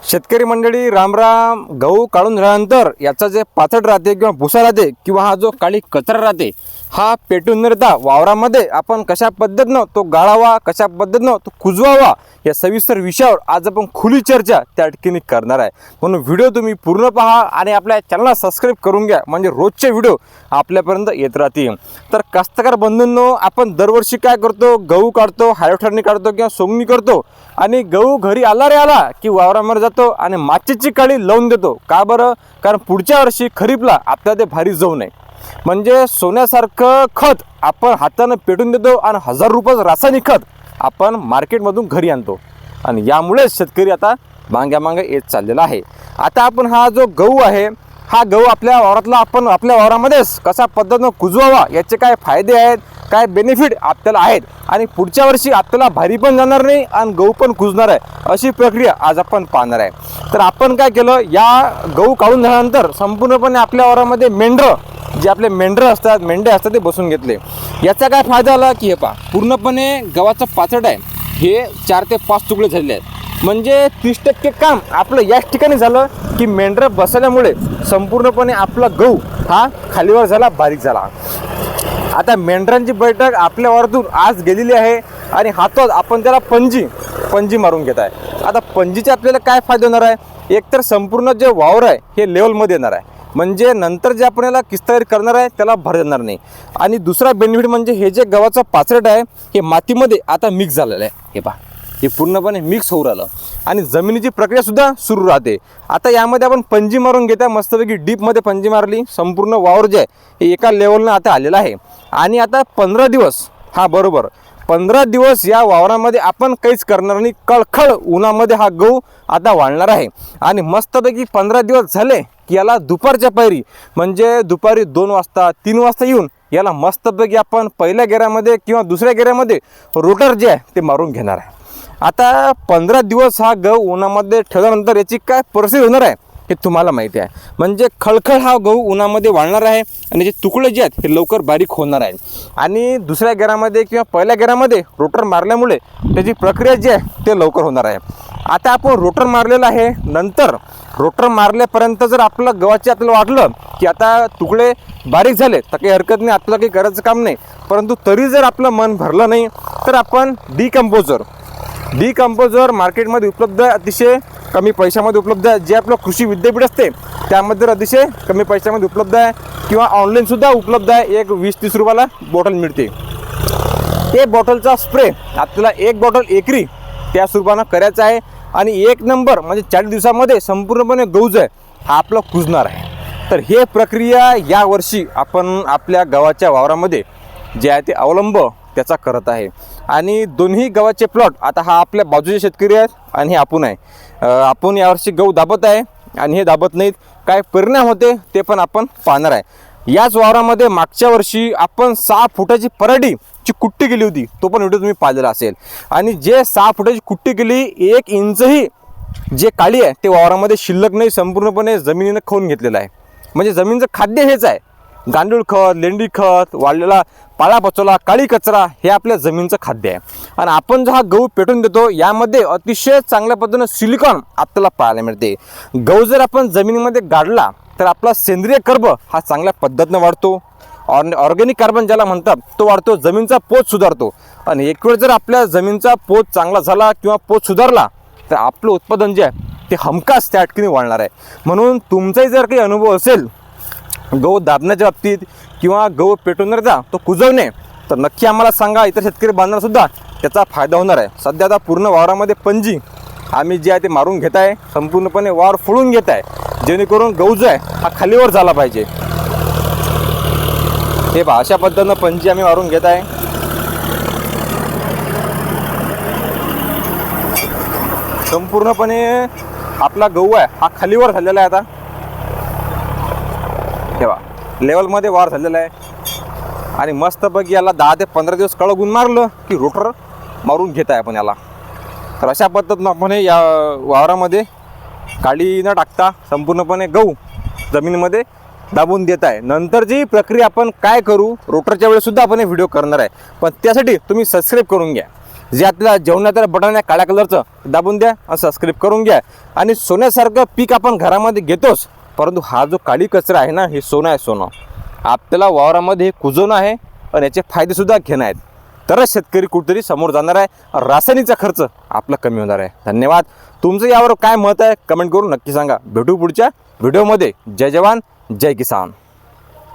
शेतकरी मंडळी रामराम। गहू काढून झाल्यानंतर याचा जे पाचट राहते किंवा भुसा राहते किंवा हा जो काळी कचरा राहते हा पेटून न देता वावरामध्ये आपण कशा पद्धतीनं तो गाळावा, कशा पद्धतीनं तो कुजवावा या सविस्तर विषयावर आज आपण खुली चर्चा त्या ठिकाणी करणार आहे। म्हणून व्हिडिओ तुम्ही पूर्ण पहा आणि आपल्या चॅनलला सबस्क्राईब करून घ्या, म्हणजे रोजचे व्हिडिओ आपल्यापर्यंत येत राहतील। तर कास्तकार बंधूंनो, आपण दरवर्षी काय करतो, गहू काढतो, हार्वेस्टरने काढतो किंवा सोंगणी करतो आणि गहू घरी आला रे आला की वावरामध्ये जातो आणि माचीची काडी लावून देतो। का बरं? कारण पुढच्या वर्षी खरीपला आपल्याला ते भारी जाऊ नये, म्हणजे सोन्यासारखं खत आपण हाताने पेटून देतो आणि 1000 रुपये रासायनिक खत आपण मार्केटमधून घरी आणतो आणि यामुळे शेतकरी आता मागे येत चाललेला आहे। आता आपण हा जो गहू आहे हा गहू आपल्या वावरातला आपण आपल्या वावरामध्येच कशा पद्धतीनं कुजवावा, याचे काय फायदे आहेत, काय बेनिफिट आपल्याला आहेत आणि पुढच्या वर्षी आपल्याला भारी पण जाणार नाही आणि गहू पण कुजणार आहे, अशी प्रक्रिया आज आपण पाहणार आहे। तर आपण काय केलं, या गहू काढून झाल्यानंतर संपूर्णपणे आपल्या वावरामध्ये जे आपले मेंढरे असतात ते बसून घेतले। याचा काय फायदा झाला की हे पहा, पूर्णपणे गव्हाचं पाचट आहे हे 4 ते 5 तुकडे झालेले आहेत, म्हणजे 30% काम आपलं याच ठिकाणी झालं की मेंढरं बसल्यामुळे संपूर्णपणे आपला गहू हा खालीवर झाला, बारीक झाला। आता मेंढरांची बैठक आपल्या वावरातून आज गेलेली आहे आणि हातात आपण त्याला पंजी मारून घेत आहे। आता पंजीचे आपल्याला काय फायदा होणार आहे, एकतर संपूर्ण जे वावर आहे हे लेवलमध्ये येणार आहे, म्हणजे नंतर जे आपण याला किस्तारी करणार आहे त्याला भर येणार नाही। आणि दुसरा बेनिफिट म्हणजे हे जे गव्हाचं पाचट आहे हे मातीमध्ये आता मिक्स झालेलं आहे। हे पहा, हे पूर्णपणे मिक्स होऊ राहिलं आणि जमिनीची प्रक्रिया सुद्धा सुरू राहते। आता यामध्ये आपण पंजी मारून घेता, मस्तपैकी डीपमध्ये पंजी मारली, संपूर्ण वावर जे आहे हे एका लेवलनं आता आलेलं आहे। आणि आता 15 दिवस, हा बरोबर 15 दिवस या वावरामध्ये आपण काहीच करणार नाही, कळखळ उन्हामध्ये हा गहू आता वाळणार आहे। आणि मस्तपैकी 15 दिवस झाले की याला दुपारच्या पायरी, म्हणजे दुपारी 2 वाजता 3 वाजता येऊन याला मस्तपैकी आपण पहिल्या गेऱ्यामध्ये किंवा दुसऱ्या गेऱ्यामध्ये रोटर जे आहे ते मारून घेणार आहे। आता 15 दिवस हा गहू उन्हामध्ये ठेवल्यानंतर याची काय परिस्थिती होणार आहे हे तुम्हाला माहिती आहे, म्हणजे खळखळ हा गहू उन्हामध्ये वाळणार आहे आणि जे तुकडे जे आहेत हे लवकर बारीक होणार आहेत। आणि दुसऱ्या गेरामध्ये किंवा पहिल्या गेरामध्ये रोटर मारल्यामुळे त्याची प्रक्रिया जी आहे ते लवकर होणार आहे। आता आपण रोटर मारलेलं आहे, नंतर रोटर मारल्यापर्यंत जर आपलं गव्हाचे आपल्याला वाटलं की आता तुकडे बारीक झाले तर काही हरकत नाही, आपल्याला काही करायचं काम नाही, परंतु तरी जर आपलं मन भरलं नाही तर आपण डिकम्पोजर मार्केटमध्ये उपलब्ध आहे, अतिशय कमी पैशामध्ये उपलब्ध आहे। जे आपलं कृषी विद्यापीठ असते त्यामध्ये अतिशय कमी पैशामध्ये उपलब्ध आहे किंवा ऑनलाईनसुद्धा उपलब्ध आहे। एक 20-30 रुपयाला बॉटल मिळते। ते बॉटलचा स्प्रे आपल्याला 1 बॉटल एकरी त्या स्वरूपानं करायचं आहे आणि 1 नंबर म्हणजे 40 दिवसामध्ये संपूर्णपणे गहू आहे हा आपला कुजणार आहे। तर हे प्रक्रिया यावर्षी आपण आपल्या गव्हाच्या वावरामध्ये जे आहे ते अवलंब त्याचा करत आहे। आणि दोन्ही गव्हाचे प्लॉट, आता हा आपल्या बाजूचे शेतकरी आहेत आणि हे आपण आहे, आपण यावर्षी गहू दाबत आहे आणि हे दाबत नाहीत, काय परिणाम होते ते पण आपण पाहणार आहे। याच वावरामध्ये मागच्या वर्षी आपण 6 फुटाची पराठीची कुट्टी केली होती, तो पण व्हिडिओ तुम्ही पाहिलेला असेल। आणि जे 6 फुटाची कुट्टी केली, 1 इंचही जे काळी आहे ते वावरामध्ये शिल्लक नाही, संपूर्णपणे जमिनीनं खाऊन घेतलेलं आहे। म्हणजे जमिनीचं खाद्य हेच आहे, गांडूळ खत, लेंडी खत, वाळलेला पालापाचोला, काळी कचरा हे आपल्या जमिनीचं खाद्य आहे। आणि आपण जो हा गहू पेटून देतो यामध्ये अतिशय चांगल्या पद्धतीनं सिलिकॉन आपल्याला पाहायला मिळते। गहू जर आपण जमिनीमध्ये गाडला तर आपला सेंद्रिय कर्ब हा चांगल्या पद्धतीनं वाढतो, ऑर्गॅनिक कार्बन ज्याला म्हणतात तो वाढतो, जमिनीचा पोत सुधारतो। आणि एक वेळ जर आपल्या जमिनीचा पोत चांगला झाला किंवा पोत सुधारला तर आपलं उत्पादन जे आहे ते हमखास त्या ठिकाणी वाढणार आहे। म्हणून तुमचाही जर काही अनुभव असेल गहू दाबण्याच्या बाबतीत किंवा गहू पेटवण्याचा तो कुजवणे, तर नक्की आम्हाला सांगा, इतर शेतकरी बांधवांना सुद्धा त्याचा फायदा होणार आहे। सध्या आता पूर्ण वावरामध्ये पंजी आम्ही जे आहे ते मारून घेत आहे, संपूर्णपणे वावर फोडून घेत आहे, जेणेकरून गहू जो आहे हा खालीवर झाला पाहिजे। हे पहा, अशा पद्धतीनं पंजी आम्ही मारून घेत आहे। संपूर्णपणे आपला गहू आहे हा खालीवर झालेला आहे। आता तेव्हा लेवलमध्ये वार झालेला आहे आणि मस्तपैकी याला 10 ते 15 दिवस कडक ऊन मारलं की रोटर मारून घेत आहे आपण याला। तर अशा पद्धतीनं आपण या वावरामध्ये काडी न टाकता संपूर्णपणे गहू जमिनीमध्ये दाबून देत आहे। नंतरची प्रक्रिया आपण काय करू रोटरच्या वेळेस सुद्धा आपण व्हिडिओ करणार आहे, पण त्यासाठी तुम्ही सबस्क्राईब करून घ्या। जे आपल्याला जेवणात बटन आहे काळ्या कलरचं दाबून द्या आणि सबस्क्राईब करून घ्या. आणि सोन्यासारखं पीक आपण घरामध्ये घेतोच, परंतु हा जो काळी कचरा आहे ना, हे सोनं आहे. सोनं आपल्याला वावरामध्ये कुजवणं आहे आणि याचे फायदेसुद्धा घेणं आहेत. तरच शेतकरी कुठेतरी समोर जाणार आहे, रासायनिकचा खर्च आपला कमी होणार आहे. धन्यवाद. तुमचं यावर काय मत आहे कमेंट करून नक्की सांगा. भेटू पुढच्या व्हिडिओमध्ये. जय जवान जय किसान.